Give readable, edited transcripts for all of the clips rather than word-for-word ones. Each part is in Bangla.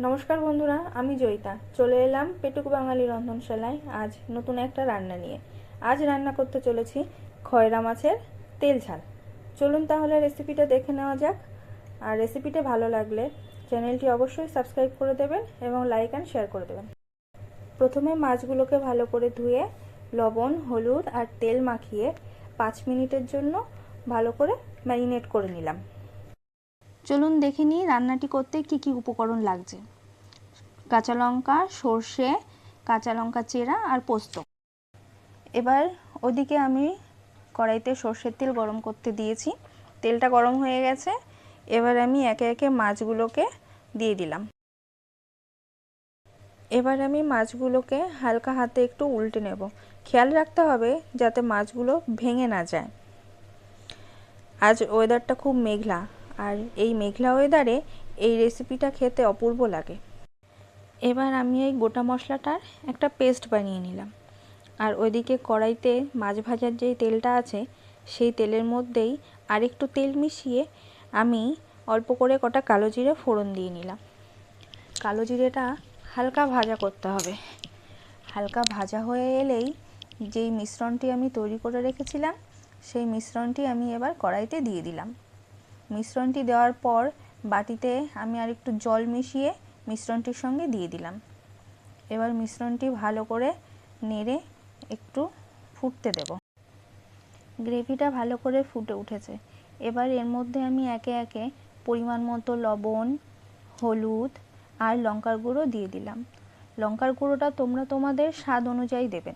নমস্কার বন্ধুরা, আমি জয়িতা চলে এলাম পেটুক বাঙালি রন্ধনশালায় আজ নতুন একটা রান্না নিয়ে। আজ রান্না করতে চলেছি খয়রা মাছের তেল ঝাল। চলুন তাহলে রেসিপিটা দেখে নেওয়া যাক। আর রেসিপিটা ভালো লাগলে চ্যানেলটি অবশ্যই সাবস্ক্রাইব করে দেবেন এবং লাইক অ্যান্ড শেয়ার করে দেবেন। প্রথমে মাছগুলোকে ভালো করে ধুয়ে লবণ, হলুদ আর তেল মাখিয়ে 5 মিনিটের জন্য ভালো করে ম্যারিনেট করে নিলাম। চলুন দেখে নিই রান্নাটি করতে কি কি উপকরণ লাগছে। কাঁচা লঙ্কা, সর্ষে, কাঁচা লঙ্কা চেরা আর পোস্ত। এবার ওদিকে আমি কড়াইতে সর্ষের তেল গরম করতে দিয়েছি। তেলটা গরম হয়ে গেছে। এবার আমি একে একে মাছগুলোকে দিয়ে দিলাম। এবার আমি মাছগুলোকে হালকা হাতে একটু উল্টে নেব। খেয়াল রাখতে হবে যাতে মাছগুলো ভেঙে না যায়। আজ ওয়েদারটা খুব মেঘলা, আর এই মেঘলা ওয়েদারে এই রেসিপিটা খেতে অপূর্ব লাগে। এবার আমি এই গোটা মশলাটার একটা পেস্ট বানিয়ে নিলাম। আর ওইদিকে কড়াইতে মাছ ভাজার যেই তেলটা আছে সেই তেলের মধ্যেই আরেকটু তেল মিশিয়ে আমি অল্প করে কটা কালো জিরে ফোড়ন দিয়ে নিলাম। কালো জিরেটা হালকা ভাজা করতে হবে। হালকা ভাজা হয়ে এলেই যেই মিশ্রণটি আমি তৈরি করে রেখেছিলাম সেই মিশ্রণটি আমি এবার কড়াইতে দিয়ে দিলাম। মিশ্রণটি দেওয়ার পর বাটিতে আমি আরেকটু জল মিশিয়ে মিশ্রণটির সঙ্গে দিয়ে দিলাম। এবার মিশ্রণটি ভালো করে নেড়ে একটু ফুটতে দেব। গ্রেভিটা ভালো করে ফুটে উঠেছে। এবার এর মধ্যে আমি একে একে পরিমাণ মতো লবণ, হলুদ আর লঙ্কার গুঁড়ো দিয়ে দিলাম। লঙ্কার গুঁড়োটা তোমরা তোমাদের স্বাদ অনুযায়ী দেবে।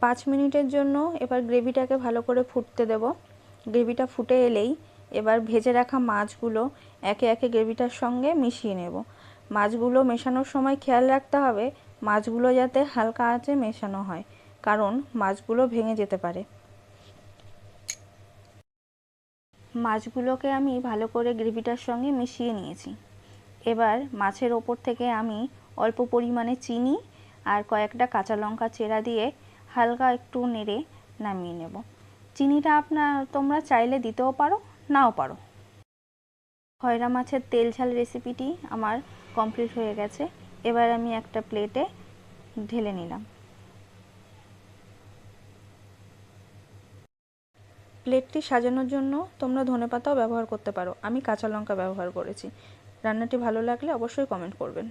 পাঁচ মিনিটের জন্য এবার গ্রেভিটাকে ভালো করে ফুটতে দেব। গ্রেভিটা ফুটে এলেই এবার ভেজে রাখা মাছগুলো একে একে গ্রেভিটার সঙ্গে মিশিয়ে নেব। মাছগুলো মেশানোর সময় খেয়াল রাখতে হবে মাছগুলো যাতে হালকা আঁচে মেশানো হয়, কারণ মাছগুলো ভেঙে যেতে পারে। মাছগুলোকে আমি ভালো করে গ্রেভিটার সঙ্গে মিশিয়ে নিয়েছি। এবার মাছের ওপর থেকে আমি অল্প পরিমাণে চিনি আর কয়েকটা কাঁচা লঙ্কা চেরা দিয়ে হালকা একটু নেড়ে নামিয়ে নেব। চিনিটা তোমরা চাইলে দিতেও পারো, নাও পারো। খয়রা মাছের তেল ঝাল রেসিপিটি আমার কমপ্লিট হয়ে গেছে। এবার আমি একটা প্লেটে ঢেলে নিলাম। প্লেটটি সাজানোর জন্য তোমরা ধনেপাতাও ব্যবহার করতে পারো, আমি কাঁচা লঙ্কা ব্যবহার করেছি। রান্নাটি ভালো লাগলে অবশ্যই কমেন্ট করবেন।